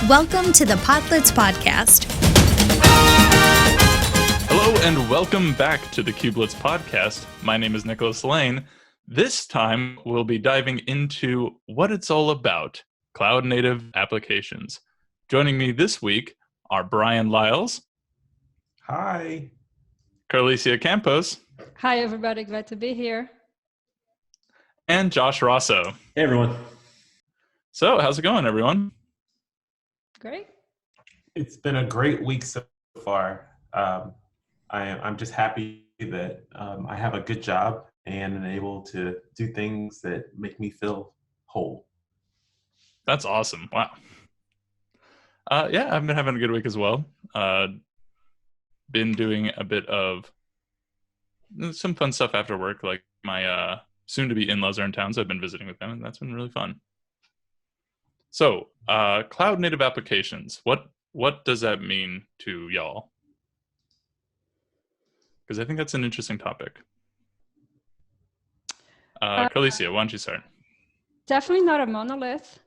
Welcome to the Podlets podcast. Hello and welcome back to the Kubelets podcast. My name is Nicholas Lane. This time we'll be diving into what it's all about, cloud-native applications. Joining me this week are Brian Lyles. Hi. Carlicia Campos. Hi, everybody. Glad to be here. And Josh Rosso. Hey, everyone. So, how's it going, everyone? Great. It's been a great week so far. I'm just happy that I have a good job and am able to do things that make me feel whole. That's awesome. Wow. Yeah, I've been having a good week as well. Been doing a bit of some fun stuff after work, like my soon-to-be in-laws are in town, so I've been visiting with them, and that's been really fun. So, cloud-native applications, what does that mean to y'all? Because I think that's an interesting topic. Carlicia, why don't you start? Definitely not a monolith.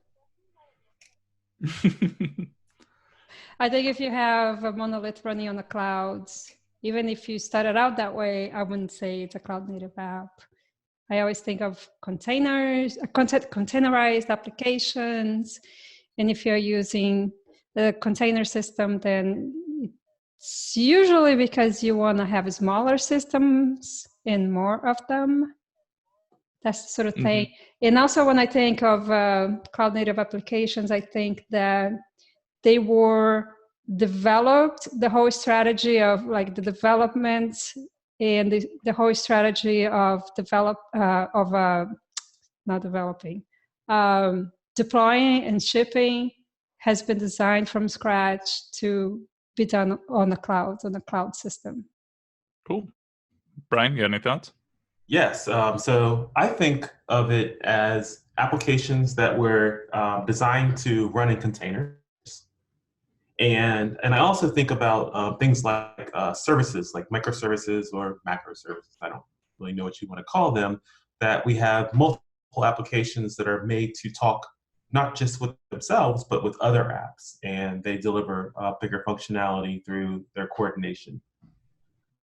I think if you have a monolith running on the clouds, even if you started out that way, I wouldn't say it's a cloud-native app. I always think of containers, containerized applications. And if you're using the container system, then it's usually because you want to have smaller systems and more of them. That's the sort of thing. Mm-hmm. And also when I think of cloud-native applications, I think that they were developed, the whole strategy of like the development and the whole strategy of deploying and shipping has been designed from scratch to be done on the cloud system. Cool. Brian, you got any thoughts? Yes. So I think of it as applications that were designed to run in containers. And I also think about things like services, like microservices or macroservices. I don't really know what you want to call them, that we have multiple applications that are made to talk not just with themselves, but with other apps. And they deliver bigger functionality through their coordination.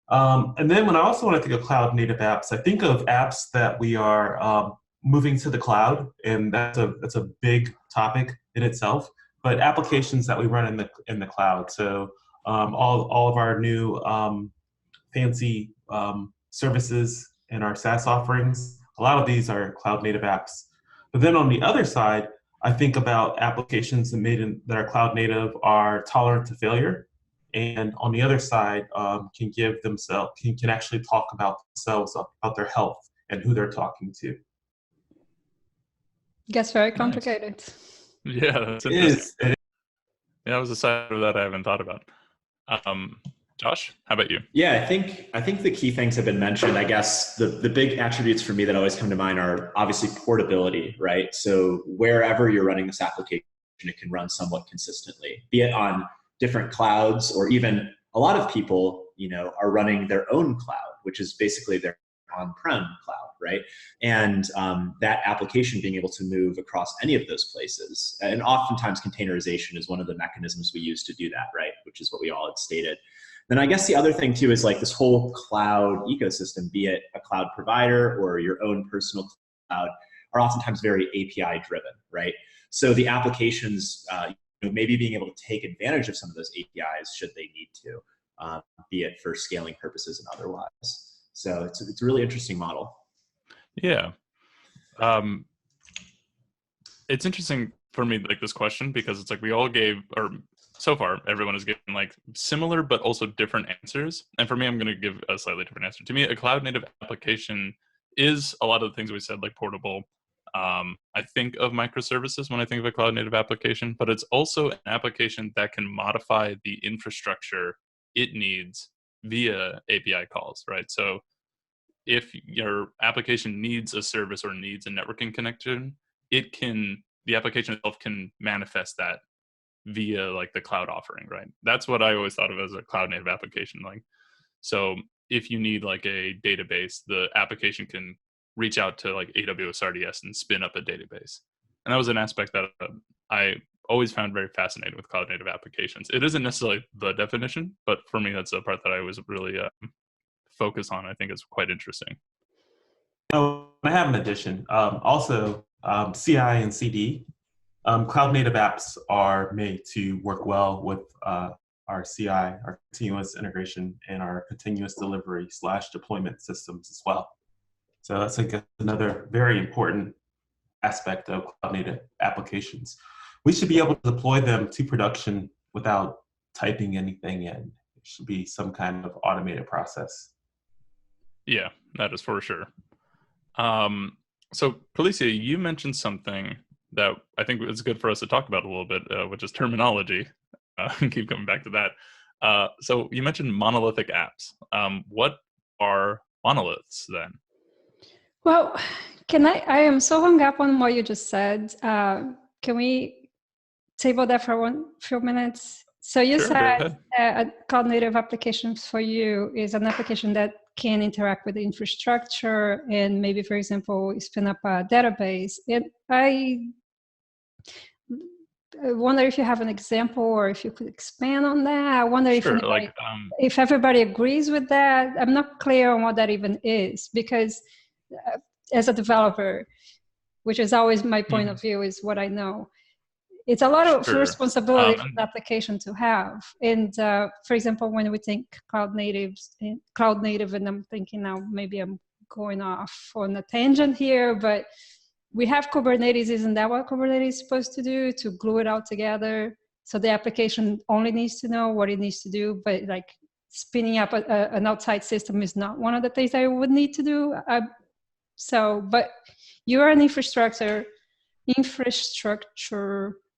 And then when I also want to think of cloud-native apps, I think of apps that we are moving to the cloud, and that's a big topic in itself. But applications that we run in the cloud. So all of our new fancy services and our SaaS offerings, a lot of these are cloud-native apps. But then on the other side, I think about applications that are cloud-native are tolerant to failure, and on the other side can actually talk about themselves, about their health and who they're talking to. Gets very complicated. Nice. Yeah, that's interesting. Yeah, that was a side of that I haven't thought about. Josh, how about you? Yeah, I think the key things have been mentioned. I guess the big attributes for me that always come to mind are obviously portability, right? So wherever you're running this application, it can run somewhat consistently, be it on different clouds, or even a lot of people, are running their own cloud, which is basically their on-prem cloud, right? And that application being able to move across any of those places. And oftentimes containerization is one of the mechanisms we use to do that, right? Which is what we all had stated. Then I guess the other thing too is like this whole cloud ecosystem, be it a cloud provider or your own personal cloud, are oftentimes very API driven, right? So the applications, maybe being able to take advantage of some of those APIs should they need to, be it for scaling purposes and otherwise. So it's a really interesting model. Yeah. It's interesting for me, like this question, because it's like we all gave, or so far everyone has given like similar but also different answers. And for me, I'm going to give a slightly different answer. To me, a cloud native application is a lot of the things we said, like portable. I think of microservices when I think of a cloud native application, but it's also an application that can modify the infrastructure it needs via API calls, right? So if your application needs a service or needs a networking connection, the application itself can manifest that via like the cloud offering, right? That's what I always thought of as a cloud native application. Like, so if you need like a database, the application can reach out to like AWS RDS and spin up a database. And that was an aspect that I always found very fascinating with cloud native applications. It isn't necessarily the definition, but for me, that's the part that I was really focus on. I think it's quite interesting. Oh, I have an addition. Also, CI and CD, cloud native apps are made to work well with our CI, our continuous integration, and our continuous delivery / deployment systems as well. So that's another very important aspect of cloud native applications. We should be able to deploy them to production without typing anything in. It should be some kind of automated process. Yeah, that is for sure. So, Felicia, you mentioned something that I think is good for us to talk about a little bit, which is terminology. Keep coming back to that. So you mentioned monolithic apps. What are monoliths then? Well, I am so hung up on what you just said. Can we table that for one few minutes? So you Sure, said a cloud native application for you is an application that can interact with the infrastructure and maybe, for example, spin up a database. And I wonder if you have an example or if you could expand on that. I wonder if everybody agrees with that. I'm not clear on what that even is, because as a developer, which is always my point of view, is what I know. It's a lot of responsibility for the application to have. And for example, when we think cloud native, and I'm thinking now, maybe I'm going off on a tangent here, but we have Kubernetes. Isn't that what Kubernetes is supposed to do? To glue it all together. So the application only needs to know what it needs to do, but like spinning up an outside system is not one of the things I would need to do. But you're an infrastructure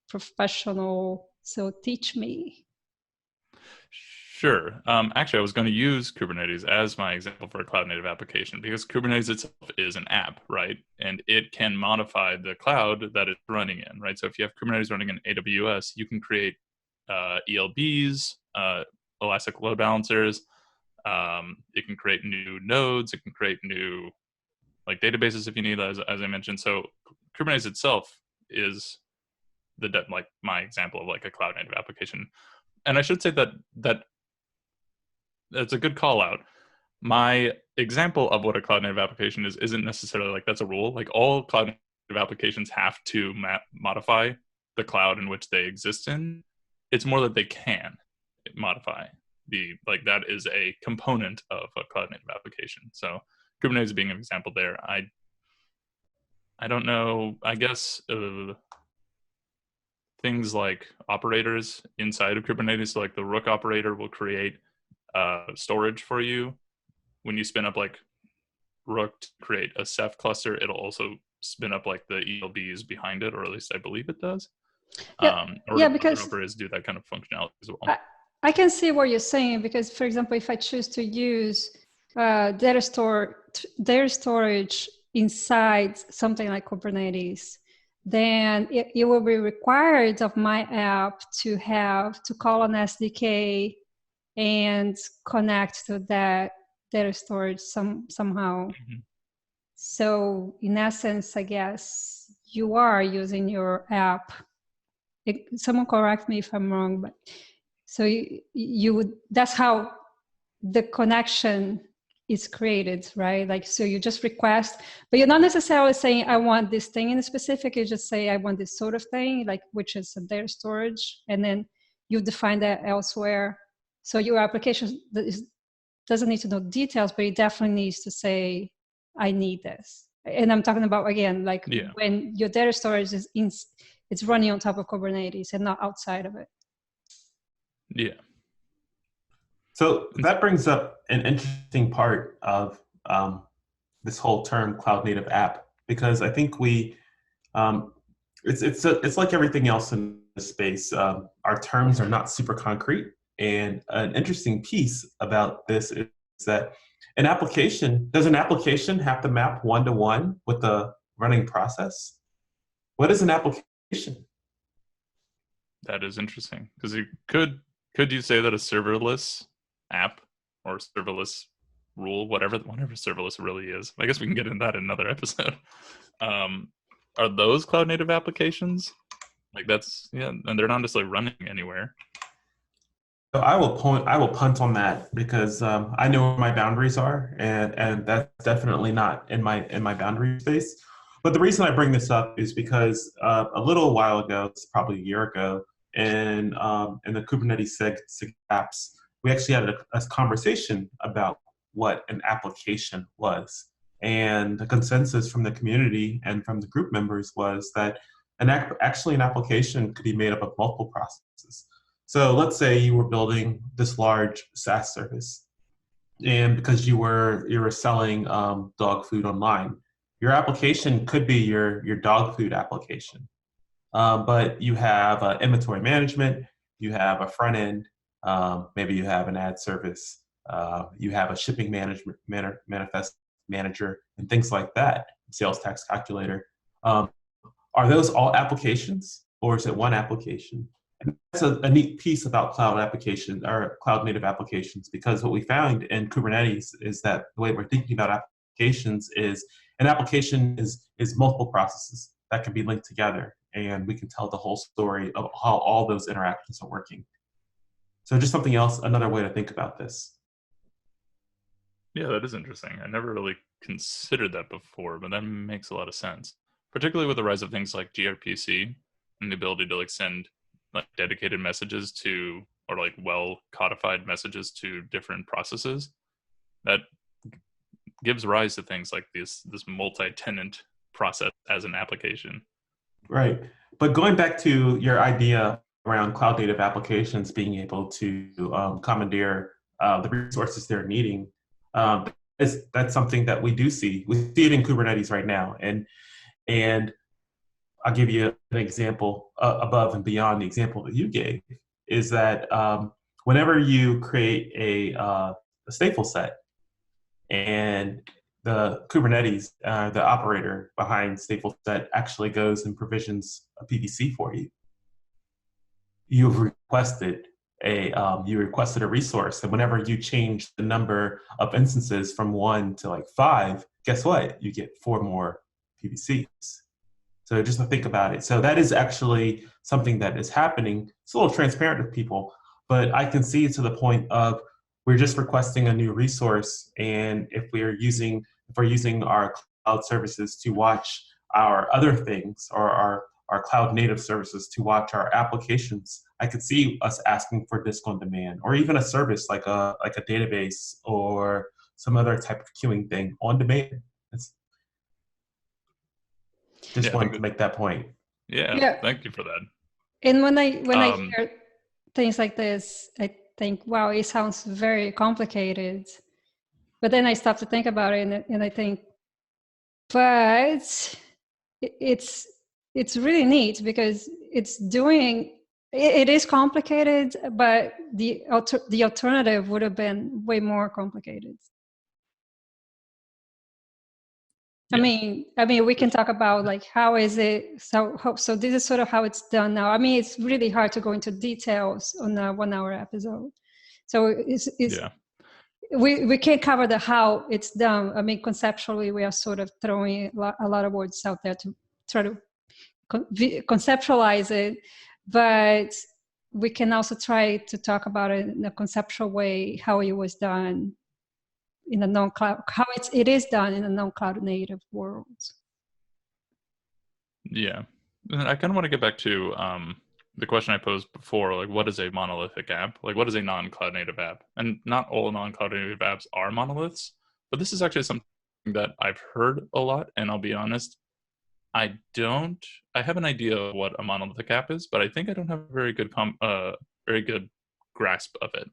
professional, so teach me. Sure. Actually, I was going to use Kubernetes as my example for a cloud native application, because Kubernetes itself is an app, right? And it can modify the cloud that it's running in, right? So if you have Kubernetes running in AWS, you can create ELBs, elastic load balancers. It can create new nodes. It can create new databases if you need, as I mentioned. So Kubernetes itself is my example of a cloud native application. And I should say that that's a good call out. My example of what a cloud native application is isn't necessarily that's a rule. All cloud native applications have to modify the cloud in which they exist in. It's more that they can modify that is a component of a cloud native application. So Kubernetes being an example there. I don't know. I guess things like operators inside of Kubernetes, so the rook operator will create storage for you. When you spin up rook to create a Ceph cluster, it'll also spin up the ELBs behind it, or at least I believe it does. Because operators do that kind of functionality as well. I can see what you're saying, because, for example, if I choose to use data storage inside something like Kubernetes, then it will be required of my app to call an SDK and connect to that data storage somehow. Mm-hmm. So in essence, I guess you are using your app. Someone correct me if I'm wrong, but so you would, that's how the connection is created, right? So you just request, but you're not necessarily saying, I want this thing in specific. You just say, I want this sort of thing, which is a data storage. And then you define that elsewhere. So your application doesn't need to know details, but it definitely needs to say, I need this. And I'm talking about, again, when your data storage it's running on top of Kubernetes and not outside of it. Yeah. So that brings up an interesting part of this whole term cloud native app, because I think it's like everything else in this space. Our terms are not super concrete. And an interesting piece about this is that does an application have to map one-to-one with the running process? What is an application? That is interesting, because you could you say that a serverless app or serverless rule, whatever serverless really is, I guess we can get into that in another episode. Are those cloud native applications? Like that's and they're not necessarily running anywhere. So I will punt on that because I know where my boundaries are, and that's definitely not in my boundary space. But the reason I bring this up is because a little while ago, it's probably a year ago, in the Kubernetes SIG apps, we actually had a conversation about what an application was, and the consensus from the community and from the group members was that actually an application could be made up of multiple processes. So let's say you were building this large SaaS service, and because you were selling dog food online, your application could be your dog food application. But you have inventory management, you have a front end, maybe you have an ad service, you have a shipping management manifest manager, and things like that. Sales tax calculator. Are those all applications, or is it one application? And that's a neat piece about cloud applications or cloud native applications, because what we found in Kubernetes is that the way we're thinking about applications is an application is multiple processes that can be linked together, and we can tell the whole story of how all those interactions are working. So just something else, another way to think about this. Yeah, that is interesting. I never really considered that before, but that makes a lot of sense, particularly with the rise of things like gRPC and the ability to like send like dedicated messages to, or like well codified messages to different processes. That gives rise to things like this multi-tenant process as an application. Right. But going back to your idea around cloud native applications being able to commandeer the resources they're needing, that's something that we do see. We see it in Kubernetes right now. And I'll give you an example above and beyond the example that you gave, is that whenever you create a stateful set, and the Kubernetes, the operator behind stateful set actually goes and provisions a PVC for you, you've requested a resource, and whenever you change the number of instances from 1 to like 5, guess what? You get 4 more PVCs. So just to think about it. So that is actually something that is happening. It's a little transparent to people, but I can see to the point of we're just requesting a new resource, and if we're using our cloud services to watch our other things, or our cloud native services to watch our applications, I could see us asking for disk on demand, or even a service like a database or some other type of queuing thing on demand. Just wanted to make that point. Yeah, thank you for that. And when I hear things like this, I think, wow, it sounds very complicated. But then I stop to think about it, and I think, but it's really neat, because it is complicated, but the alternative would have been way more complicated. Yeah. I mean, we can talk about like how is it. So this is sort of how it's done now. I mean, it's really hard to go into details on a 1-hour episode. So we can't cover the how it's done. I mean, conceptually, we are sort of throwing a lot of words out there to try to conceptualize it, but we can also try to talk about it in a conceptual way, how it was done in a non-cloud, how it is done in a non-cloud native world. Yeah, and I kind of want to get back to the question I posed before, like what is a monolithic app? Like what is a non-cloud native app? And not all non-cloud native apps are monoliths, but this is actually something that I've heard a lot, and I'll be honest, I have an idea of what a monolithic app is, but I think I don't have a very good grasp of it.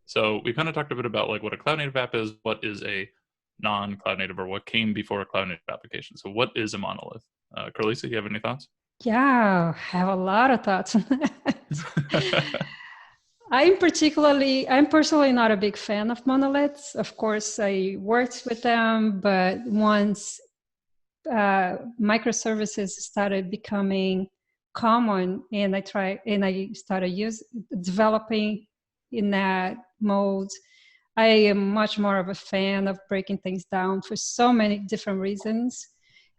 So we kind of talked a bit about like what a cloud native app is, what is a non-cloud native, or what came before a cloud native application. So what is a monolith? Carlisa, do you have any thoughts? Yeah, I have a lot of thoughts on that. I'm personally not a big fan of monoliths. Of course, I worked with them, but once microservices started becoming common, and I started developing in that mode, I am much more of a fan of breaking things down for so many different reasons.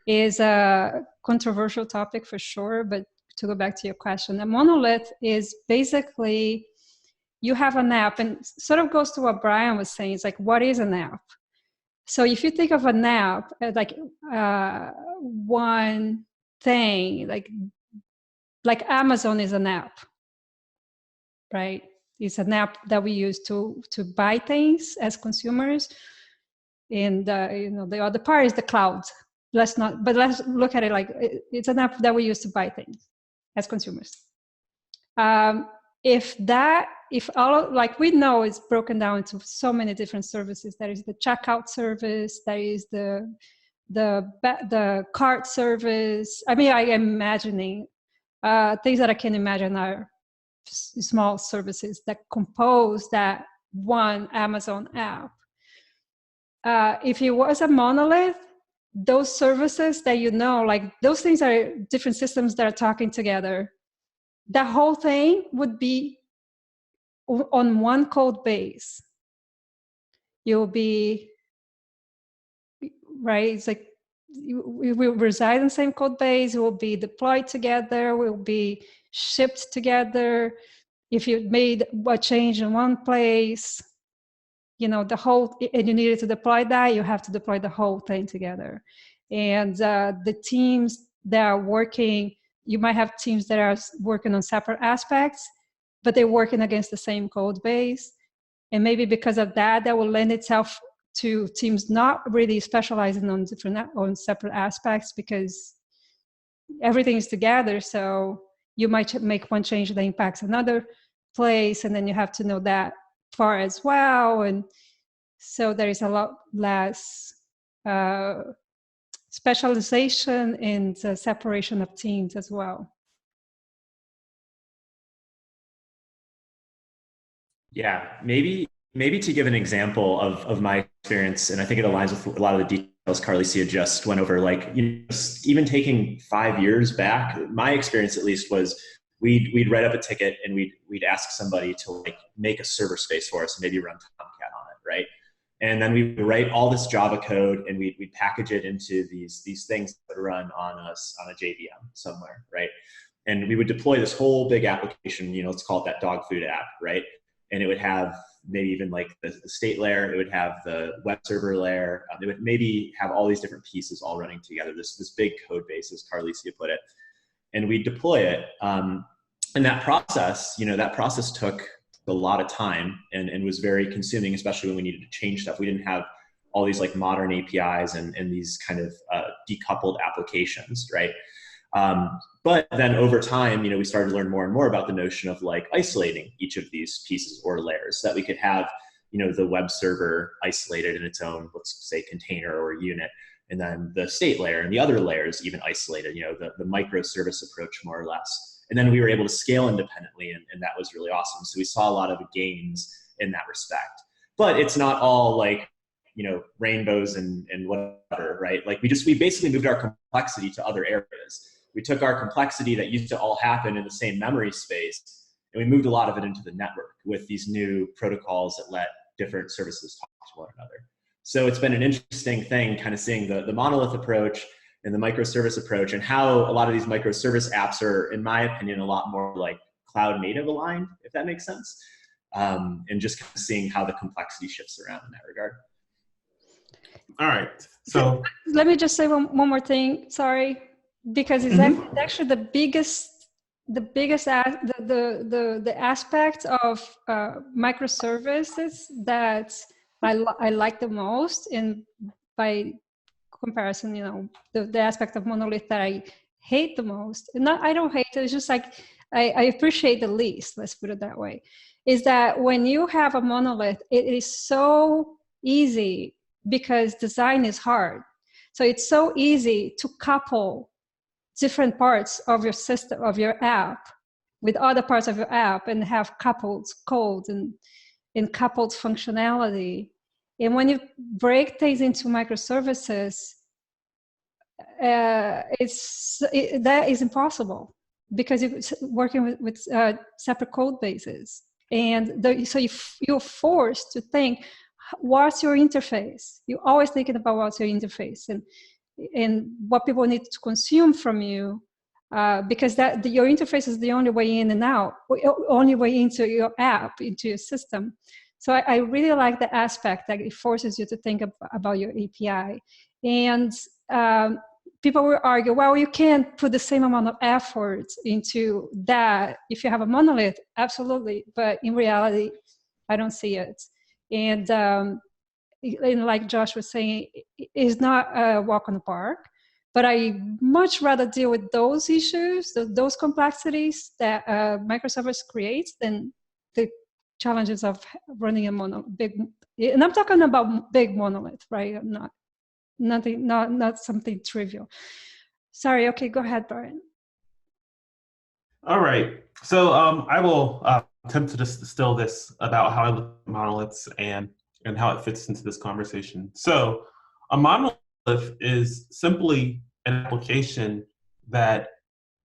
Is a controversial topic for sure, but to go back to your question, a monolith is basically, you have an app, and sort of goes to what Brian was saying. It's like, what is an app? So if you think of an app as like one thing, like Amazon is an app, right? It's an app that we use to buy things as consumers. And the other part is the cloud. Let's look at it like it's an app that we use to buy things as consumers. If all, like, we know it's broken down into so many different services. There is the checkout service. There is the cart service. I mean, I am imagining things that I can imagine are small services that compose that one Amazon app. If it was a monolith, those services that like those things are different systems that are talking together. The whole thing would be on one code base. You'll be, right? It's like we will reside in the same code base. It will be deployed together. Will be shipped together. If you made a change in one place, the whole, and you needed to deploy that, you have to deploy the whole thing together. And the teams that are working, you might have teams that are working on separate aspects, but they're working against the same code base. And maybe because of that will lend itself to teams not really specializing on separate aspects, because everything is together. So you might make one change that impacts another place, and then you have to know that far as well. And so there is a lot less specialization and separation of teams as well. Yeah, maybe to give an example of my experience, and I think it aligns with a lot of the details Carlicia just went over, like, even taking 5 years back, my experience at least was we'd write up a ticket and we'd ask somebody to like make a server space for us and maybe run Tomcat on it, right? And then we would write all this Java code and we'd package it into these things that run on a JVM somewhere, right? And we would deploy this whole big application, let's call it that dog food app, right? And it would have maybe even like the state layer, it would have the web server layer, it would maybe have all these different pieces all running together, this big code base, as Carlicia put it. And we deploy it. And that process took a lot of time and was very consuming, especially when we needed to change stuff. We didn't have all these like modern APIs and these kind of decoupled applications, right? But then over time, we started to learn more and more about the notion of like isolating each of these pieces or layers, so that we could have, the web server isolated in its own, let's say, container or unit, and then the state layer and the other layers even isolated, the microservice approach more or less. And then we were able to scale independently, and that was really awesome. So we saw a lot of gains in that respect. But it's not all like, rainbows and whatever, right? Like we basically moved our complexity to other areas. We took our complexity that used to all happen in the same memory space, and we moved a lot of it into the network with these new protocols that let different services talk to one another. So it's been an interesting thing kind of seeing the monolith approach and the microservice approach, and how a lot of these microservice apps are, in my opinion, a lot more like cloud native aligned, if that makes sense. And just kind of seeing how the complexity shifts around in that regard. All right. So let me just say one more thing. Sorry, because it's actually the aspect of microservices that I like the most, and by comparison, the aspect of monolith that I hate the most, and I don't hate it, it's just like I appreciate the least, let's put it that way, is that when you have a monolith, it is so easy because design is hard. So it's so easy to couple different parts of your system, of your app, with other parts of your app, and have coupled code and coupled functionality. And when you break things into microservices, that is impossible, because you're working with separate code bases. And so you're forced to think, what's your interface? You're always thinking about what's your interface and what people need to consume from you. because your interface is the only way in and out, only way into your app, into your system. So I really like the aspect that it forces you to think about your API. And people will argue, well, you can't put the same amount of effort into that if you have a monolith. Absolutely. But in reality, I don't see it. And like Josh was saying, it's not a walk on the park. But I much rather deal with those issues, those complexities that microservice creates than the challenges of running a big. And I'm talking about big monolith, right? Not something trivial. Sorry. Okay, go ahead, Brian. All right. So I will attempt to distill this about how I look at monoliths and how it fits into this conversation. So a monolith is simply an application that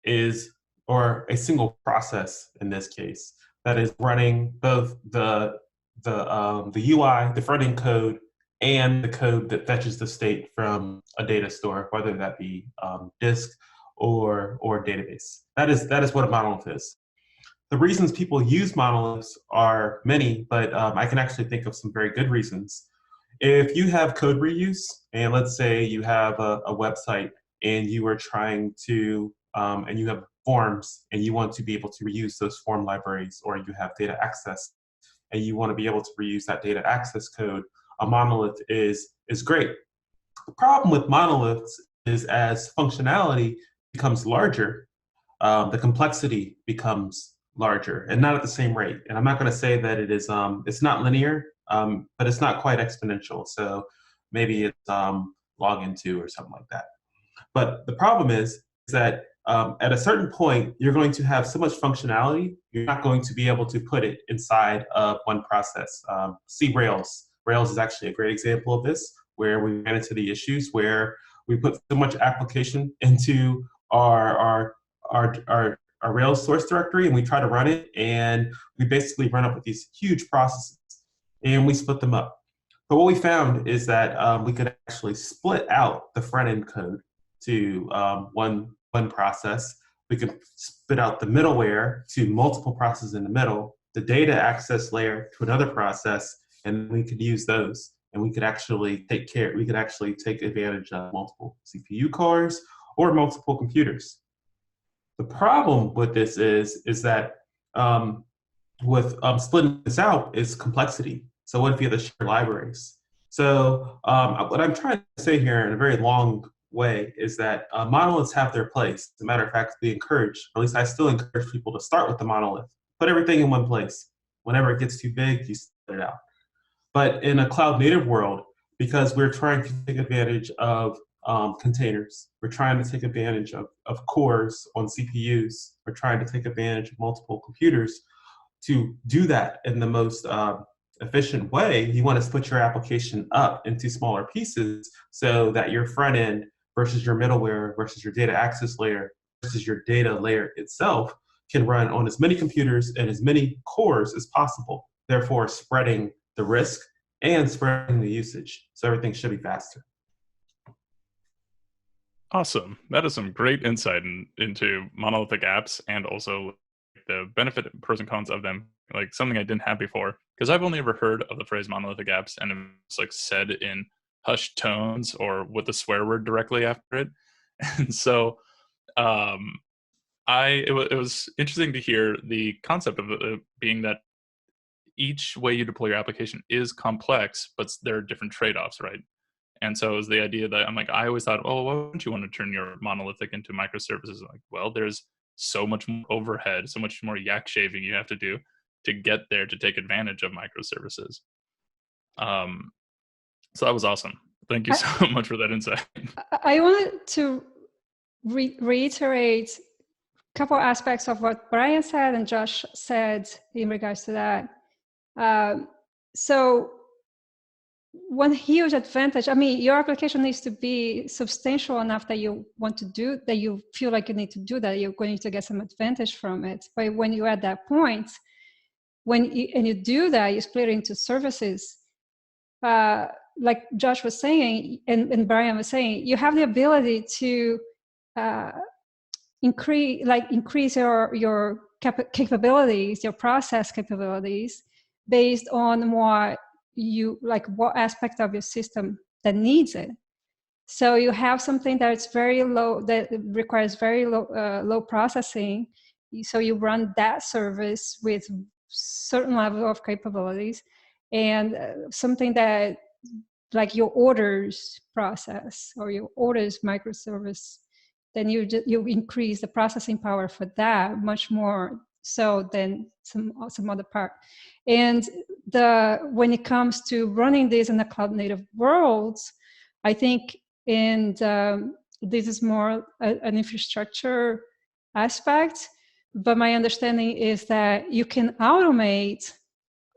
is, or a single process in this case, that is running both the UI, the front end code, and the code that fetches the state from a data store, whether that be disk or database. That is what a monolith is. The reasons people use monoliths are many, but I can actually think of some very good reasons. If you have code reuse, and let's say you have a website and you are trying to, and you have forms and you want to be able to reuse those form libraries, or you have data access and you want to be able to reuse that data access code, a monolith is great. The problem with monoliths is as functionality becomes larger, the complexity becomes larger, and not at the same rate. And I'm not going to say that it is, it's not linear, but it's not quite exponential. So maybe it's log n 2 or something like that. But the problem is that at a certain point, you're going to have so much functionality, you're not going to be able to put it inside of one process. See Rails. Rails is actually a great example of this, where we ran into the issues where we put so much application into our Rails source directory, and we try to run it, and we basically run up with these huge processes, and we split them up. But what we found is that we could actually split out the front end code to one process. We could spit out the middleware to multiple processes in the middle, the data access layer to another process, and we could use those. And we could actually take advantage of multiple CPU cores or multiple computers. The problem with this is that with splitting this out is complexity. So what if you have the shared libraries? So what I'm trying to say here in a very long way is that monoliths have their place. As a matter of fact, we encourage, or at least I still encourage people to start with the monolith. Put everything in one place. Whenever it gets too big, you split it out. But in a cloud native world, because we're trying to take advantage of containers, we're trying to take advantage of cores on CPUs, we're trying to take advantage of multiple computers. To do that in the most efficient way, you want to split your application up into smaller pieces so that your front end versus your middleware versus your data access layer versus your data layer itself can run on as many computers and as many cores as possible, therefore spreading the risk and spreading the usage. So everything should be faster. Awesome. That is some great insight into monolithic apps, and also the benefit, pros and cons of them, like something I didn't have before, because I've only ever heard of the phrase monolithic apps, and it's like said in hushed tones or with a swear word directly after it. And so it was interesting to hear the concept of it being that each way you deploy your application is complex, but there are different trade-offs, right? And so it was the idea that I'm like, I always thought, oh, why wouldn't you want to turn your monolithic into microservices? Like, well, there's so much more overhead, so much more yak shaving you have to do to get there to take advantage of microservices. So that was awesome. Thank you so much for that insight. I wanted to reiterate a couple aspects of what Brian said and Josh said in regards to that. So one huge advantage, I mean, your application needs to be substantial enough that you want to do, that you feel like you need to do that, you're going to get some advantage from it. But when you're at that point, and you do that, you split it into services, like Josh was saying, and Brian was saying, you have the ability to increase your capabilities, your process capabilities, based on what aspect of your system that needs it. So you have something that's very low, that requires very low processing. So you run that service with certain level of capabilities, and something that, like your orders process or your orders microservice, then you increase the processing power for that much more so than some other part. And when it comes to running this in the cloud native worlds, I think, and this is more an infrastructure aspect, but my understanding is that you can automate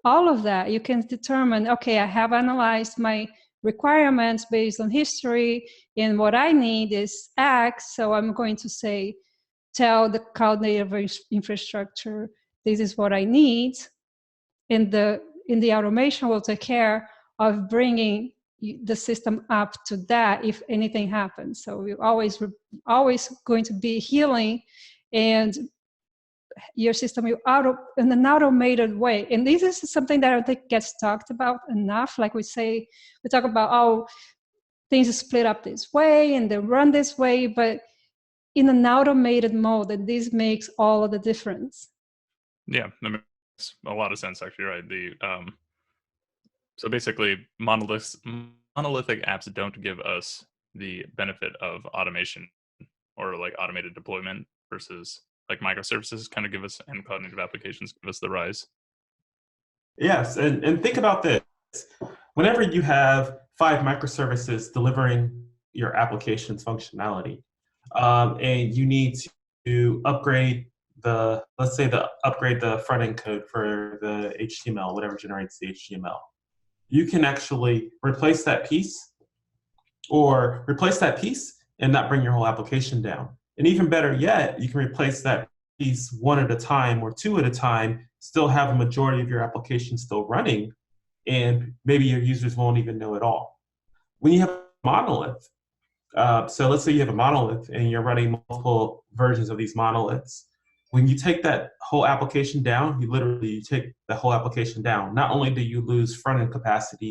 all of that. You can determine, okay, I have analyzed my requirements based on history, and what I need is X, so I'm going to tell the cloud native infrastructure, this is what I need, and the automation will take care of bringing the system up to that if anything happens. So we're always going to be healing and your system in an automated way. And this is something that I don't think gets talked about enough. Like we talk about, oh, things are split up this way and they run this way, but in an automated mode, and this makes all of the difference. Yeah, that makes a lot of sense, actually, right? So basically, monolithic apps don't give us the benefit of automation or like automated deployment, versus like microservices kind of give us, and cloud native applications give us the rise. Yes, and think about this. Whenever you have 5 microservices delivering your application's functionality, and you need to upgrade upgrade the front end code for the HTML, whatever generates the HTML, you can actually replace that piece and not bring your whole application down. And even better yet, you can replace that piece one at a time or two at a time, still have a majority of your application still running, and maybe your users won't even know it all. When you have a monolith, so let's say you have a monolith and you're running multiple versions of these monoliths. When you take that whole application down, you take the whole application down. Not only do you lose front-end capacity,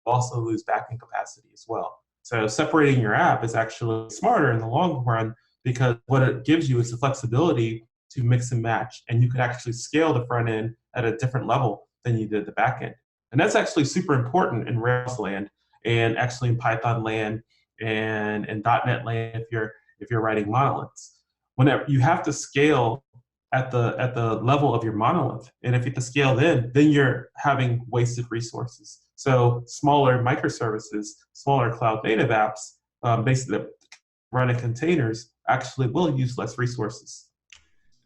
you also lose back-end capacity as well. So separating your app is actually smarter in the long run, because what it gives you is the flexibility to mix and match, and you can actually scale the front end at a different level than you did the back end. And that's actually super important in Rails land, and actually in Python land, and .NET land if you're writing monoliths. Whenever you have to scale at the level of your monolith, and if you have to scale then you're having wasted resources. So smaller microservices, smaller cloud native apps, basically that run in containers, actually will use less resources.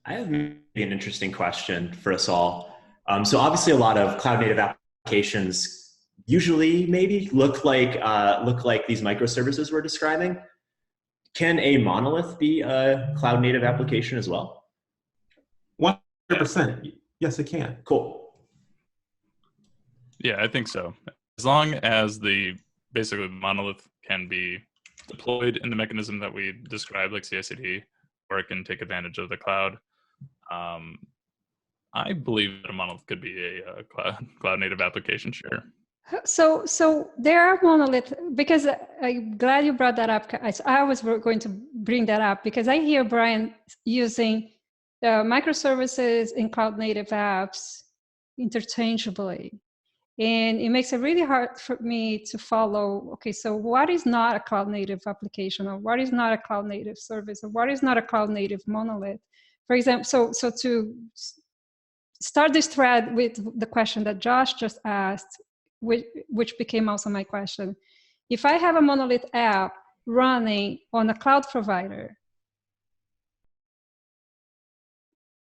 I have maybe an interesting question for us all. So obviously a lot of cloud native applications usually maybe look like these microservices we're describing. Can a monolith be a cloud native application as well? 100%. Yes, it can. Cool. Yeah, I think so. As long as basically the monolith can be deployed in the mechanism that we described, like CI/CD, or it can take advantage of the cloud. I believe that a monolith could be a cloud native application, sure. So there are monolith, because I'm glad you brought that up. I was going to bring that up because I hear Brian using microservices in cloud native apps interchangeably. And it makes it really hard for me to follow, okay, so what is not a cloud native application, or what is not a cloud native service, or what is not a cloud native monolith? For example, so to start this thread with the question that Josh just asked, which became also my question. If I have a monolith app running on a cloud provider,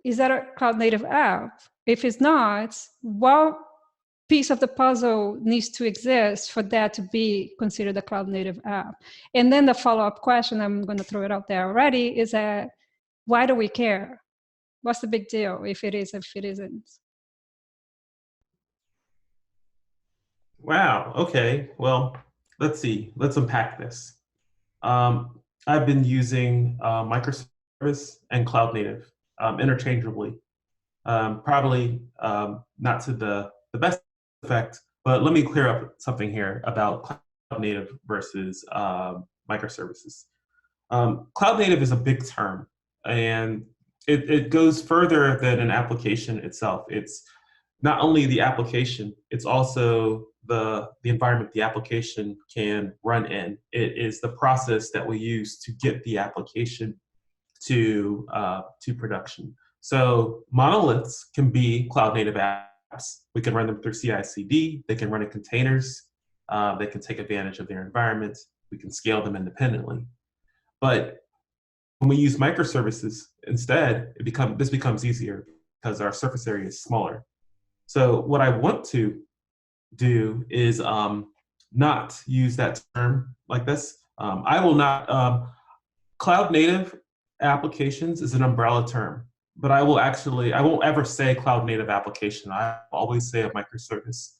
is that a cloud native app? If it's not, what piece of the puzzle needs to exist for that to be considered a cloud native app? And then the follow-up question, I'm going to throw it out there already, is that why do we care? What's the big deal if it is, if it isn't? Wow. Okay. Well, let's see. Let's unpack this. I've been using Microsoft service and cloud native interchangeably. Probably not to the best effect, but let me clear up something here about cloud native versus microservices. Cloud native is a big term, and it goes further than an application itself. It's not only the application, it's also the environment the application can run in. It is the process that we use to get the application to production. So monoliths can be cloud native apps. We can run them through CI/CD. They can run in containers. They can take advantage of their environment. We can scale them independently. But when we use microservices instead, this becomes easier because our surface area is smaller. So what I want to do is not use that term like this. I will not. Cloud native applications is an umbrella term, but I won't ever say cloud native application. I always say a microservice.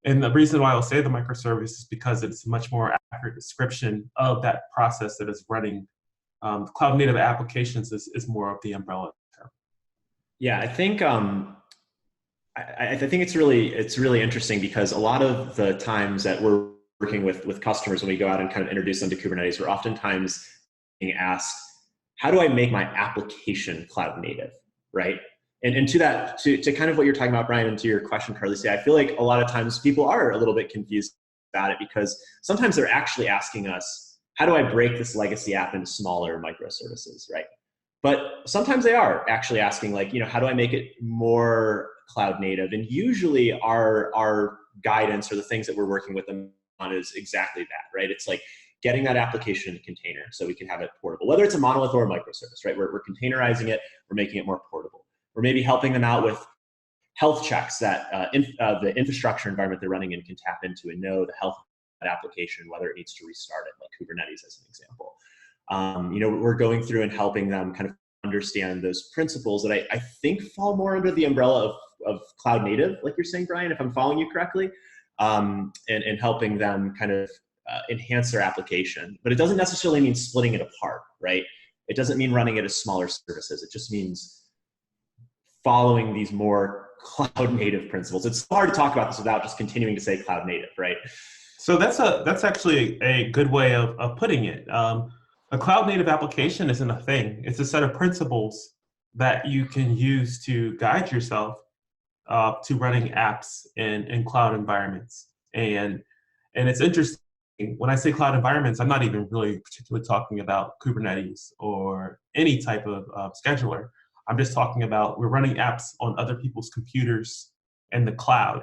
And the reason why I'll say the microservice is because it's a much more accurate description of that process that is running. Cloud native applications is more of the umbrella term. Yeah, I think I think it's really interesting because a lot of the times that we're working with customers when we go out and kind of introduce them to Kubernetes, we're oftentimes being asked, how do I make my application cloud native, right? And to that, to kind of what you're talking about, Brian, and to your question, Carly, I feel like a lot of times people are a little bit confused about it because sometimes they're actually asking us, how do I break this legacy app into smaller microservices, right? But sometimes they are actually asking, like, how do I make it more cloud native? And usually our guidance or the things that we're working with them on is exactly that, right? It's like getting that application in a container so we can have it portable, whether it's a monolith or a microservice, right? We're containerizing it, we're making it more portable. We're maybe helping them out with health checks that the infrastructure environment they're running in can tap into and know the health of that application, whether it needs to restart it, like Kubernetes as an example. We're going through and helping them kind of understand those principles that I think fall more under the umbrella of cloud native, like you're saying, Brian, if I'm following you correctly, and helping them kind of enhance their application. But it doesn't necessarily mean splitting it apart, right? It doesn't mean running it as smaller services. It just means following these more cloud native principles. It's hard to talk about this without just continuing to say cloud native, right? So that's actually a good way of putting it. A cloud native application isn't a thing. It's a set of principles that you can use to guide yourself to running apps in cloud environments. And it's interesting, when I say cloud environments, I'm not even really particularly talking about Kubernetes or any type of scheduler. I'm just talking about we're running apps on other people's computers in the cloud.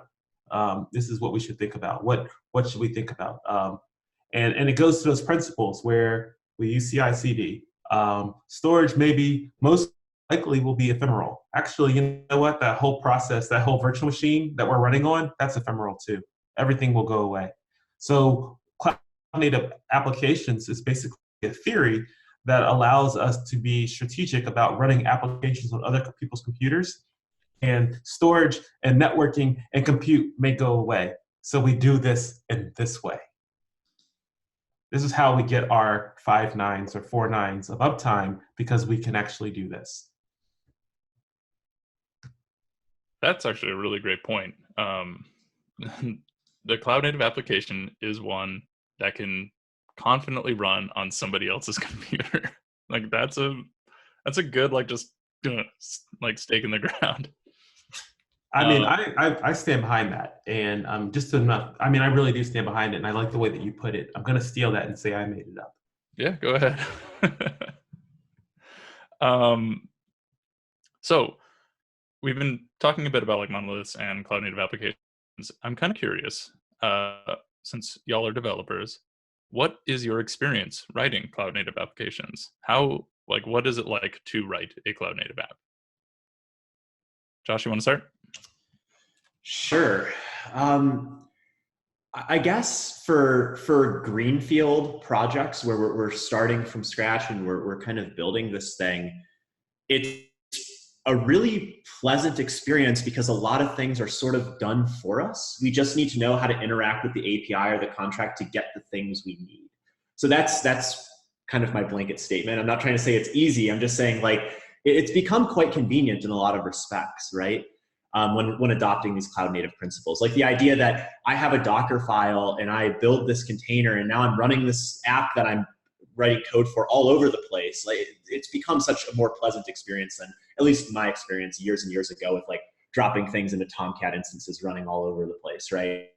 This is what we should think about. What should we think about? And it goes to those principles where we use CI/CD. Storage maybe most likely will be ephemeral. Actually, you know what? That whole process, that whole virtual machine that we're running on, that's ephemeral too. Everything will go away. So cloud native applications is basically a theory that allows us to be strategic about running applications on other people's computers, and storage and networking and compute may go away. So we do this in this way. This is how we get our 5 nines or 4 nines of uptime, because we can actually do this. That's actually a really great point. The cloud native application is one that can confidently run on somebody else's computer. Like that's a good, like, just like stake in the ground. I mean, I stand behind that, and just enough. I mean, I really do stand behind it, and I like the way that you put it. I'm going to steal that and say I made it up. Yeah, go ahead. So we've been talking a bit about like monoliths and cloud native applications. I'm kind of curious, since y'all are developers, what is your experience writing cloud native applications? What is it like to write a cloud native app? Josh, you want to start? Sure. I guess for greenfield projects where we're starting from scratch and we're kind of building this thing, it's a really pleasant experience because a lot of things are sort of done for us. We just need to know how to interact with the API or the contract to get the things we need. So that's kind of my blanket statement. I'm not trying to say it's easy. I'm just saying like it's become quite convenient in a lot of respects, right? When adopting these cloud native principles, like the idea that I have a Docker file and I build this container and now I'm running this app that I'm writing code for all over the place. Like it's become such a more pleasant experience than, at least my experience years and years ago, with like dropping things into Tomcat instances running all over the place, right?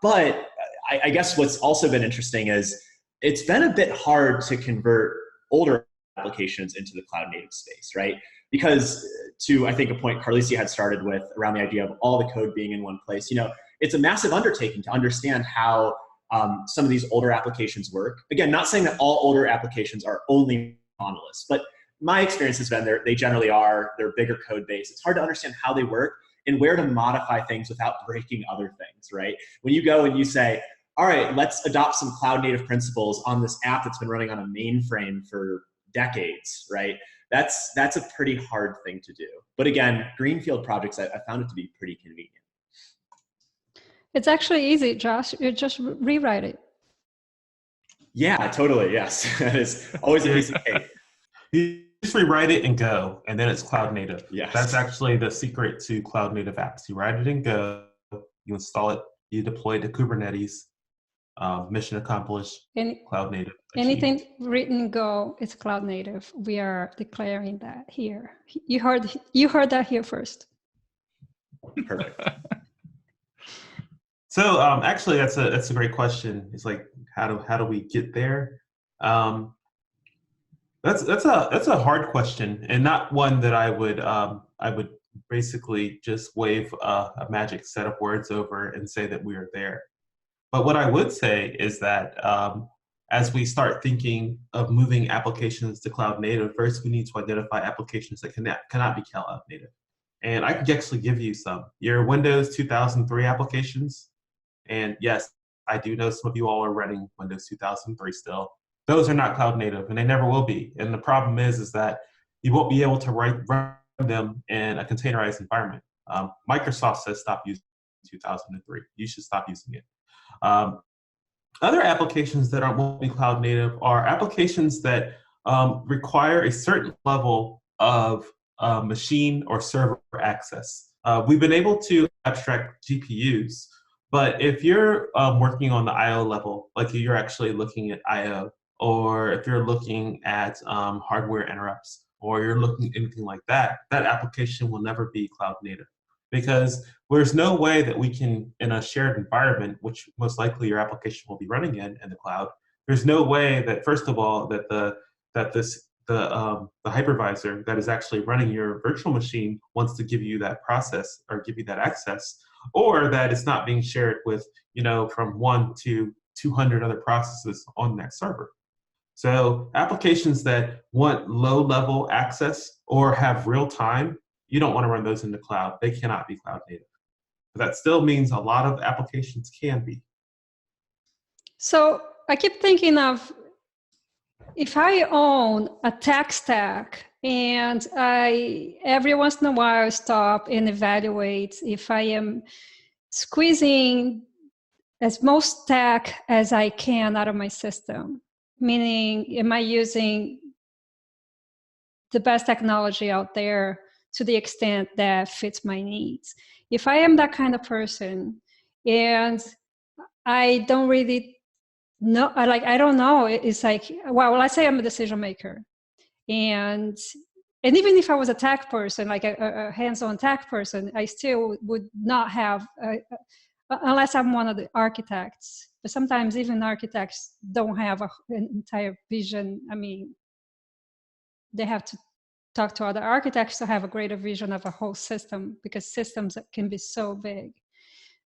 But I guess what's also been interesting is it's been a bit hard to convert older applications into the cloud native space, right? Because to, I think, a point Carlisi had started with around the idea of all the code being in one place, you know, it's a massive undertaking to understand how some of these older applications work. Again, not saying that all older applications are only monoliths, but my experience has been they generally are, they're bigger code base. It's hard to understand how they work and where to modify things without breaking other things, right? When you go and you say, all right, let's adopt some cloud native principles on this app that's been running on a mainframe for decades, right? That's a pretty hard thing to do. But again, greenfield projects, I found it to be pretty convenient. It's actually easy, Josh. You just rewrite it. Yeah, totally. Yes. That is always a piece of cake. You just rewrite it and go, and then it's cloud native. Yes. That's actually the secret to cloud native apps. You write it and go, you install it, you deploy it to Kubernetes, mission accomplished, cloud native. Anything written in Go is cloud native. We are declaring that here. You heard that here first. Perfect. So actually, that's a great question. It's like how do we get there? That's a hard question, and not one that I would basically just wave a magic set of words over and say that we are there. But what I would say is that as we start thinking of moving applications to cloud native, first we need to identify applications that cannot be cloud native. And I could actually give you some. Your Windows 2003 applications, and yes, I do know some of you all are running Windows 2003 still. Those are not cloud native, and they never will be. And the problem is that you won't be able to run them in a containerized environment. Microsoft says stop using 2003. You should stop using it. Other applications that won't be cloud native are applications that require a certain level of machine or server access. We've been able to abstract GPUs, but if you're working on the I/O level, like you're actually looking at I/O, or if you're looking at hardware interrupts, or you're looking at anything like that, that application will never be cloud native. Because there's no way that we can, in a shared environment, which most likely your application will be running in the cloud, there's no way that, first of all, that the hypervisor that is actually running your virtual machine wants to give you that process or give you that access, or that it's not being shared with, from 1 to 200 other processes on that server. So applications that want low-level access or have real time, you don't want to run those in the cloud. They cannot be cloud native. But that still means a lot of applications can be. So I keep thinking of, if I own a tech stack and I every once in a while stop and evaluate if I am squeezing as most tech as I can out of my system, meaning am I using the best technology out there to the extent that fits my needs? If I am that kind of person and I don't really know, I don't know, it's like, well, let's say I'm a decision maker. And even if I was a tech person, like a hands-on tech person, I still would not have, unless I'm one of the architects. But sometimes even architects don't have an entire vision. I mean, they have to talk to other architects to have a greater vision of a whole system, because systems can be so big.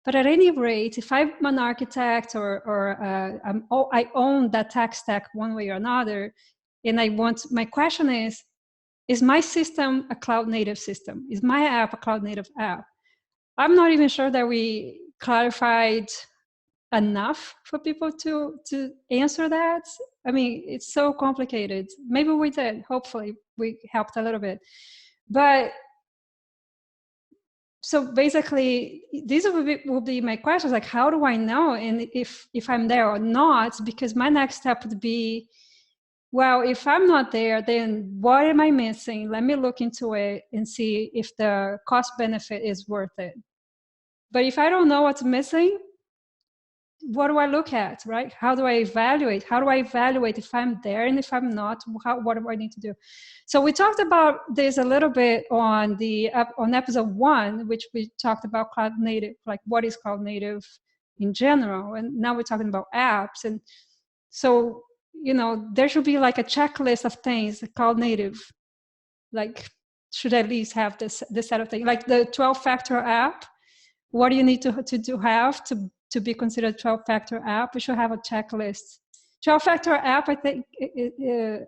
But at any rate, if I'm an architect or I own that tech stack one way or another, and my question is my system a cloud native system? Is my app a cloud native app? I'm not even sure that we clarified enough for people to answer that. I mean, it's so complicated. Maybe we did. Hopefully we helped a little bit. But so basically, these will be my questions, like how do I know and if I'm there or not? Because my next step would be, well, if I'm not there, then what am I missing? Let me look into it and see if the cost benefit is worth it. But if I don't know what's missing, what do I look at, right? How do I evaluate? How do I evaluate if I'm there, and if I'm not, what do I need to do? So we talked about this a little bit on episode 1, which we talked about cloud native, like what is cloud native in general. And now we're talking about apps. And so, there should be like a checklist of things cloud native, like should at least have this set of things, like the 12-factor app. What do you need to have to be considered 12-factor app? We should have a checklist. 12-factor app, I think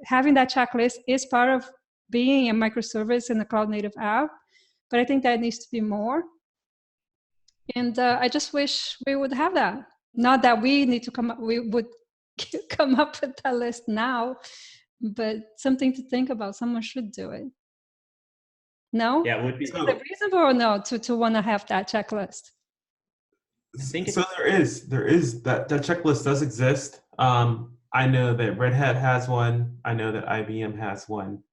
having that checklist is part of being a microservice in a cloud-native app, but I think that needs to be more. And I just wish we would have that. Not that we need to we would come up with that list now, but something to think about. Someone should do it. No? Yeah, it would be. Is it reasonable or no to want to have that checklist? So there is that checklist does exist. I know that Red Hat has one. I know that IBM has one.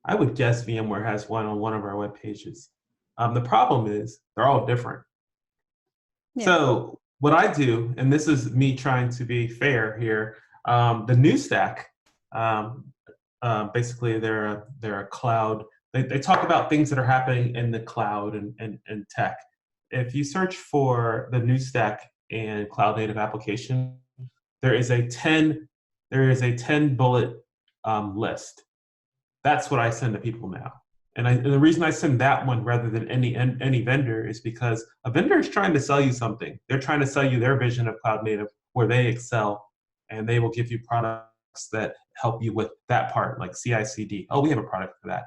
I would guess VMware has one on one of our web pages. The problem is they're all different. Yeah. So what I do, and this is me trying to be fair here, the new stack, basically they're a cloud. They talk about things that are happening in the cloud and tech. If you search for the new stack and cloud native application, there is a 10 bullet list. That's what I send to people now. And the reason I send that one rather than any vendor is because a vendor is trying to sell you something. They're trying to sell you their vision of cloud native where they excel, and they will give you products that help you with that part, like CI/CD. Oh, we have a product for that.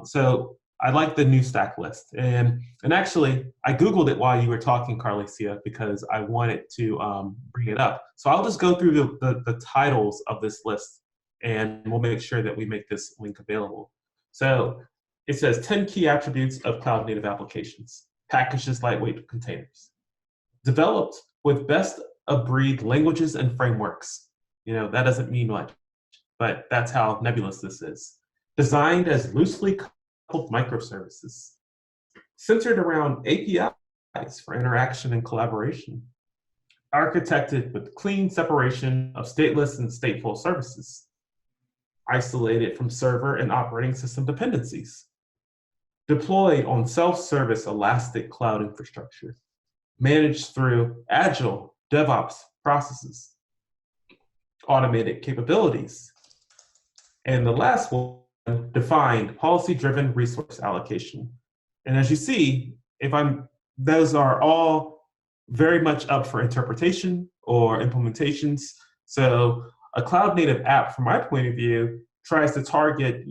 So I like the new stack list. And actually, I Googled it while you were talking, Carlicia, because I wanted to bring it up. So I'll just go through the titles of this list, and we'll make sure that we make this link available. So it says 10 key attributes of cloud native applications. Packages, lightweight containers. Developed with best of breed languages and frameworks. That doesn't mean much, but that's how nebulous this is. Designed as loosely coupled microservices. Centered around APIs for interaction and collaboration. Architected with clean separation of stateless and stateful services. Isolated from server and operating system dependencies. Deployed on self-service elastic cloud infrastructure. Managed through agile DevOps processes. Automated capabilities. And the last one, defined policy-driven resource allocation. And as you see, those are all very much up for interpretation or implementations. So a cloud-native app, from my point of view, tries to target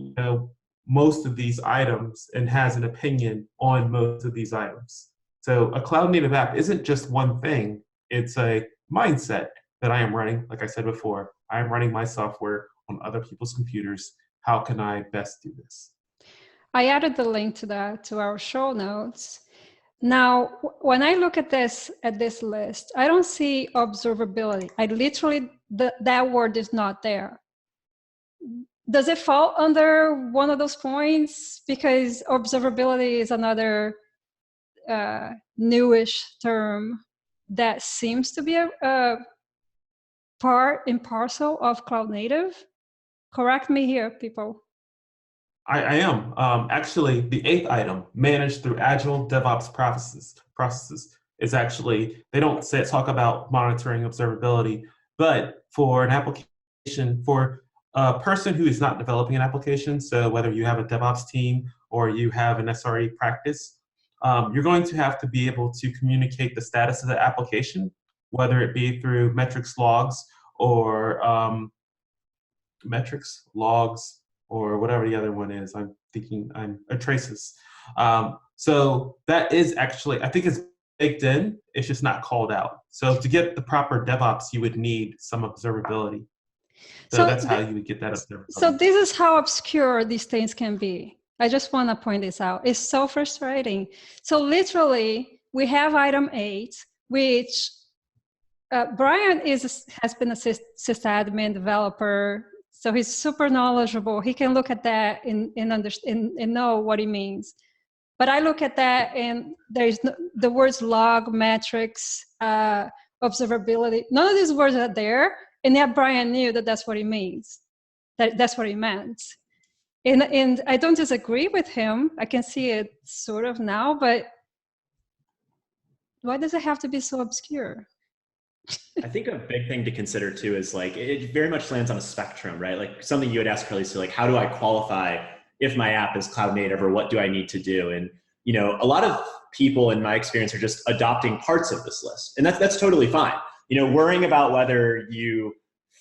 most of these items and has an opinion on most of these items. So a cloud-native app isn't just one thing. It's a mindset that I am running. Like I said before, I am running my software on other people's computers. How can I best do this? I added the link to our show notes. Now, when I look at this list, I don't see observability. I literally, that word is not there. Does it fall under one of those points? Because observability is another newish term that seems to be a part and parcel of cloud native. Correct me here, people. I am. Actually, the 8th item, managed through agile DevOps processes, is actually, they don't talk about monitoring observability, but for an application, for a person who is not developing an application, so whether you have a DevOps team or you have an SRE practice, you're going to have to be able to communicate the status of the application, whether it be through metrics, logs, or or whatever the other one is. I'm thinking traces. So that is actually, I think it's baked in, it's just not called out. So to get the proper DevOps, you would need some observability. So that's how you would get that observability. So this is how obscure these things can be. I just want to point this out. It's so frustrating. So literally, we have item 8, which Brian has been a sysadmin developer So he's super knowledgeable. He can look at that and understand and know what it means. But I look at that and there's the words log, metrics, observability. None of these words are there. And yet Brian knew that that's what it means. That's what it meant. And I don't disagree with him. I can see it sort of now, but why does it have to be so obscure? I think a big thing to consider too is like, it very much lands on a spectrum, right? Like something you would ask Carly, so like, how do I qualify if my app is cloud native, or what do I need to do? And, you know, a lot of people in my experience are just adopting parts of this list, and that's totally fine. You know, worrying about whether you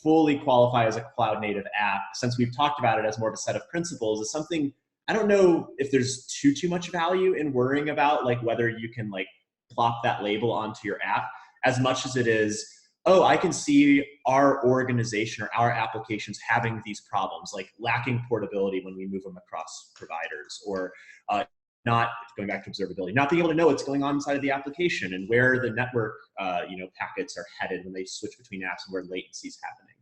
fully qualify as a cloud native app, since we've talked about it as more of a set of principles, is something, I don't know if there's too much value in worrying about like whether you can like plop that label onto your app, as much as it is, oh, I can see our organization or our applications having these problems, like lacking portability when we move them across providers, or not, going back to observability, not being able to know what's going on inside of the application and where the network packets are headed when they switch between apps and where latency is happening.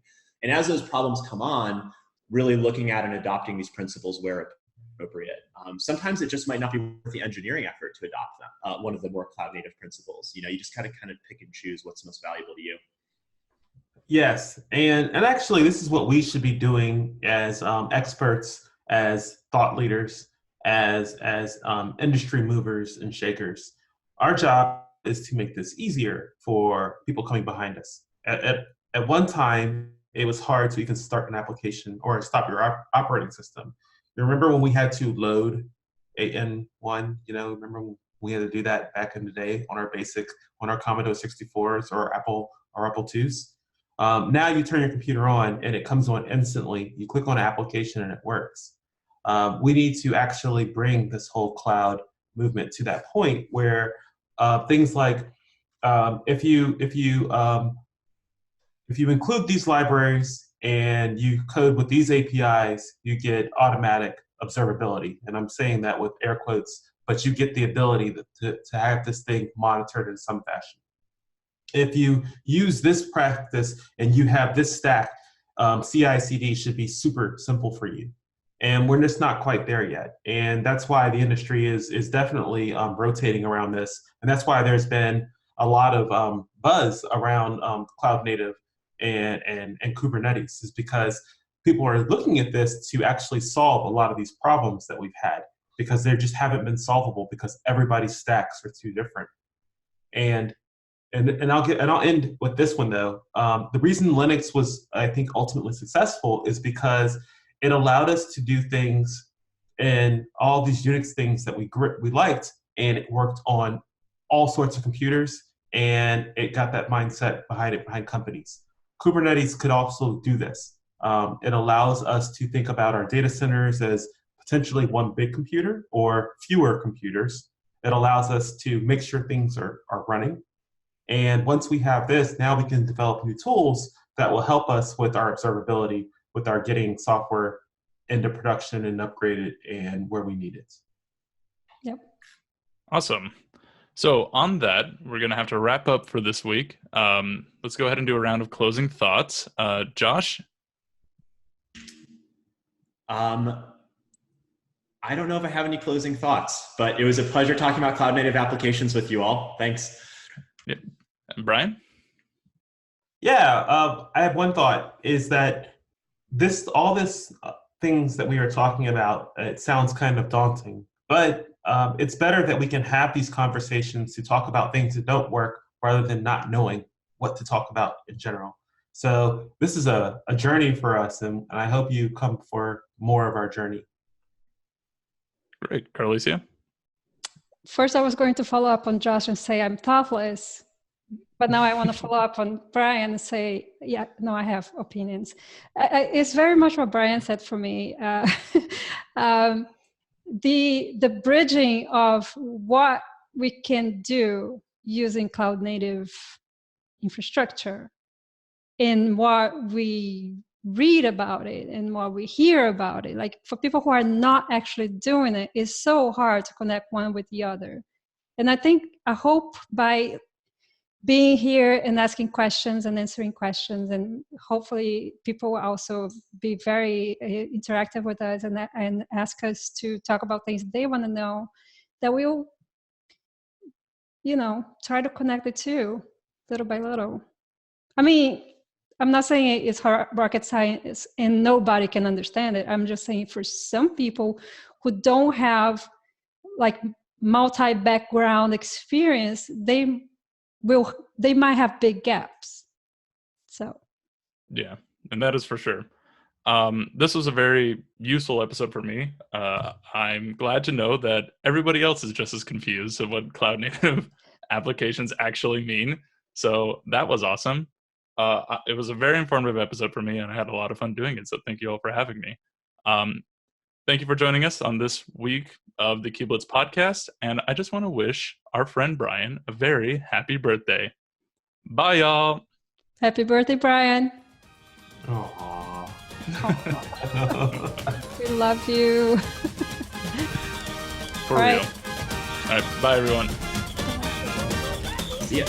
And as those problems come on, really looking at and adopting these principles where appropriate. Sometimes it just might not be worth the engineering effort to adopt them. One of the more cloud native principles, you know, you just kind of pick and choose what's most valuable to you. Yes, and actually, this is what we should be doing as experts, as thought leaders, as industry movers and shakers. Our job is to make this easier for people coming behind us. At one time, it was hard to even start an application or stop your operating system. You remember when we had to load AN1? You know, remember when we had to do that back in the day on our Commodore 64s or Apple IIs? Now you turn your computer on and it comes on instantly. You click on an application and it works. We need to actually bring this whole cloud movement to that point where things like if you include these libraries and you code with these APIs, you get automatic observability. And I'm saying that with air quotes, but you get the ability to have this thing monitored in some fashion. If you use this practice and you have this stack, CI/CD should be super simple for you. And we're just not quite there yet. And that's why the industry is definitely rotating around this. And that's why there's been a lot of buzz around cloud native and Kubernetes, is because people are looking at this to actually solve a lot of these problems that we've had, because they just haven't been solvable because everybody's stacks are too different. And I'll end with this one though. The reason Linux was, I think, ultimately successful is because it allowed us to do things and all these Unix things that we liked, and it worked on all sorts of computers, and it got that mindset behind companies. Kubernetes could also do this. It allows us to think about our data centers as potentially one big computer or fewer computers. It allows us to make sure things are running. And once we have this, now we can develop new tools that will help us with our observability, with our getting software into production and upgraded and where we need it. Yep. Awesome. So on that, we're going to have to wrap up for this week. Let's go ahead and do a round of closing thoughts. Josh? I don't know if I have any closing thoughts, but it was a pleasure talking about cloud native applications with you all. Thanks. Yep. And Brian? Yeah, I have one thought, is that all this things that we are talking about, it sounds kind of daunting, but it's better that we can have these conversations to talk about things that don't work rather than not knowing what to talk about in general. So this is a journey for us, and I hope you come for more of our journey. Great. Carlicia? First, I was going to follow up on Josh and say I'm thoughtless, but now I want to follow up on Brian and say, yeah, no, I have opinions. It's very much what Brian said for me. The bridging of what we can do using cloud native infrastructure and what we read about it and what we hear about it, like for people who are not actually doing it, is so hard to connect one with the other. And I hope by being here and asking questions and answering questions. And hopefully people will also be very interactive with us and ask us to talk about things they want to know, that we'll, try to connect the two little by little. I mean, I'm not saying it's hard rocket science and nobody can understand it. I'm just saying for some people who don't have like multi-background experience, they might have big gaps. So yeah, and that is for sure. This was a very useful episode for me. I'm glad to know that everybody else is just as confused of what cloud native applications actually mean. So that was awesome. It was a very informative episode for me, and I had a lot of fun doing it. So thank you all for having me. Thank you for joining us on this week of the Kubelets podcast. And I just want to wish our friend Brian a very happy birthday. Bye, y'all. Happy birthday, Brian. Aww. We love you. For All real. right. All right. Bye, everyone. See ya.